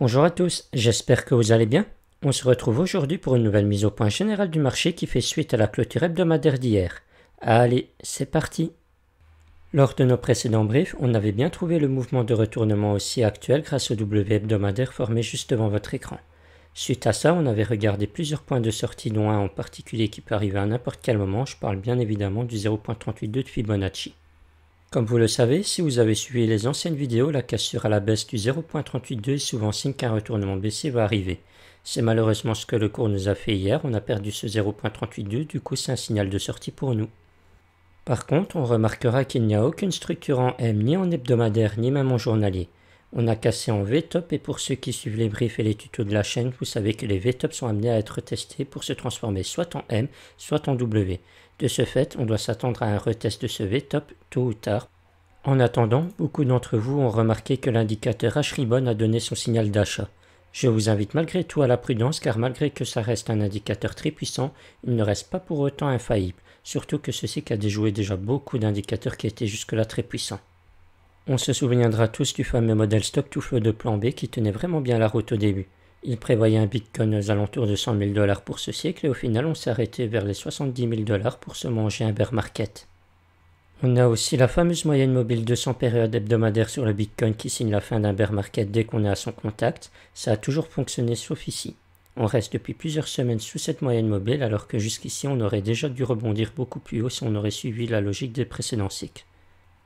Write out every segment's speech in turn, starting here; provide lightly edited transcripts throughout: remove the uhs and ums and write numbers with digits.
Bonjour à tous, j'espère que vous allez bien. On se retrouve aujourd'hui pour une nouvelle mise au point générale du marché qui fait suite à la clôture hebdomadaire d'hier. Allez, c'est parti. Lors de nos précédents briefs, on avait bien trouvé le mouvement de retournement haussier actuel grâce au W hebdomadaire formé juste devant votre écran. Suite à ça, on avait regardé plusieurs points de sortie, dont un en particulier qui peut arriver à n'importe quel moment. Je parle bien évidemment du 0.382 de Fibonacci. Comme vous le savez, si vous avez suivi les anciennes vidéos, la cassure à la baisse du 0.382 est souvent signe qu'un retournement baissier va arriver. C'est malheureusement ce que le cours nous a fait hier, on a perdu ce 0.382, du coup c'est un signal de sortie pour nous. Par contre, on remarquera qu'il n'y a aucune structure en M, ni en hebdomadaire, ni même en journalier. On a cassé en V-top et pour ceux qui suivent les briefs et les tutos de la chaîne, vous savez que les V-top sont amenés à être testés pour se transformer soit en M, soit en W. De ce fait, on doit s'attendre à un retest de ce V-top tôt ou tard. En attendant, beaucoup d'entre vous ont remarqué que l'indicateur H-Ribbon a donné son signal d'achat. Je vous invite malgré tout à la prudence car malgré que ça reste un indicateur très puissant, il ne reste pas pour autant infaillible, surtout que ceci a déjoué déjà beaucoup d'indicateurs qui étaient jusque-là très puissants. On se souviendra tous du fameux modèle Stock to Flow de plan B qui tenait vraiment bien la route au début. Il prévoyait un Bitcoin aux alentours de 100 000 $ pour ce siècle et au final on s'est arrêté vers les 70 000 $ pour se manger un bear market. On a aussi la fameuse moyenne mobile 200 périodes hebdomadaires sur le Bitcoin qui signe la fin d'un bear market dès qu'on est à son contact. Ça a toujours fonctionné sauf ici. On reste depuis plusieurs semaines sous cette moyenne mobile alors que jusqu'ici on aurait déjà dû rebondir beaucoup plus haut si on aurait suivi la logique des précédents cycles.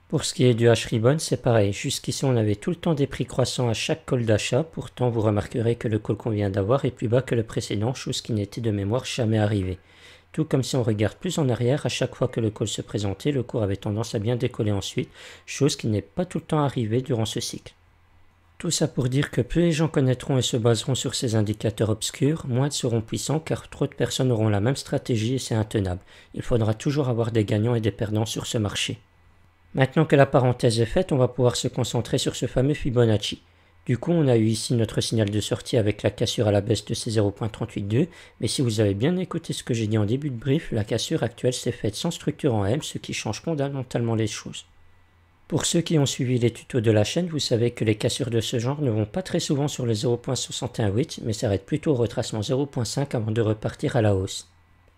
Pour ce qui est du H-Ribbon, c'est pareil. Jusqu'ici, on avait tout le temps des prix croissants à chaque call d'achat. Pourtant, vous remarquerez que le call qu'on vient d'avoir est plus bas que le précédent, chose qui n'était de mémoire jamais arrivée. Tout comme si on regarde plus en arrière, à chaque fois que le call se présentait, le cours avait tendance à bien décoller ensuite, chose qui n'est pas tout le temps arrivée durant ce cycle. Tout ça pour dire que plus les gens connaîtront et se baseront sur ces indicateurs obscurs, moins ils seront puissants car trop de personnes auront la même stratégie et c'est intenable. Il faudra toujours avoir des gagnants et des perdants sur ce marché. Maintenant que la parenthèse est faite, on va pouvoir se concentrer sur ce fameux Fibonacci. Du coup, on a eu ici notre signal de sortie avec la cassure à la baisse de ces 0.382, mais si vous avez bien écouté ce que j'ai dit en début de brief, la cassure actuelle s'est faite sans structure en M, ce qui change fondamentalement les choses. Pour ceux qui ont suivi les tutos de la chaîne, vous savez que les cassures de ce genre ne vont pas très souvent sur le 0.618, mais s'arrêtent plutôt au retracement 0.5 avant de repartir à la hausse.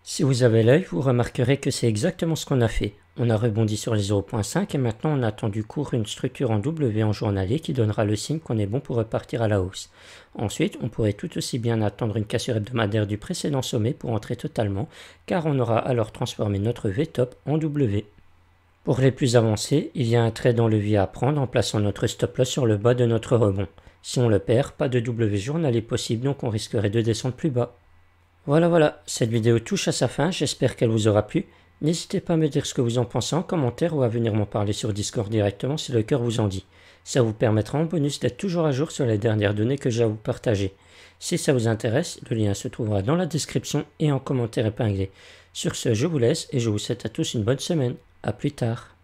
Si vous avez l'œil, vous remarquerez que c'est exactement ce qu'on a fait. On a rebondi sur les 0.5 et maintenant on attend du cours une structure en W en journalier qui donnera le signe qu'on est bon pour repartir à la hausse. Ensuite, on pourrait tout aussi bien attendre une cassure hebdomadaire du précédent sommet pour entrer totalement, car on aura alors transformé notre V-top en W. Pour les plus avancés, il y a un trade en levier à prendre en plaçant notre stop loss sur le bas de notre rebond. Si on le perd, pas de W journalier possible, donc on risquerait de descendre plus bas. Voilà, cette vidéo touche à sa fin, j'espère qu'elle vous aura plu. N'hésitez pas à me dire ce que vous en pensez en commentaire ou à venir m'en parler sur Discord directement si le cœur vous en dit. Ça vous permettra en bonus d'être toujours à jour sur les dernières données que j'ai à vous partager. Si ça vous intéresse, le lien se trouvera dans la description et en commentaire épinglé. Sur ce, je vous laisse et je vous souhaite à tous une bonne semaine. À plus tard.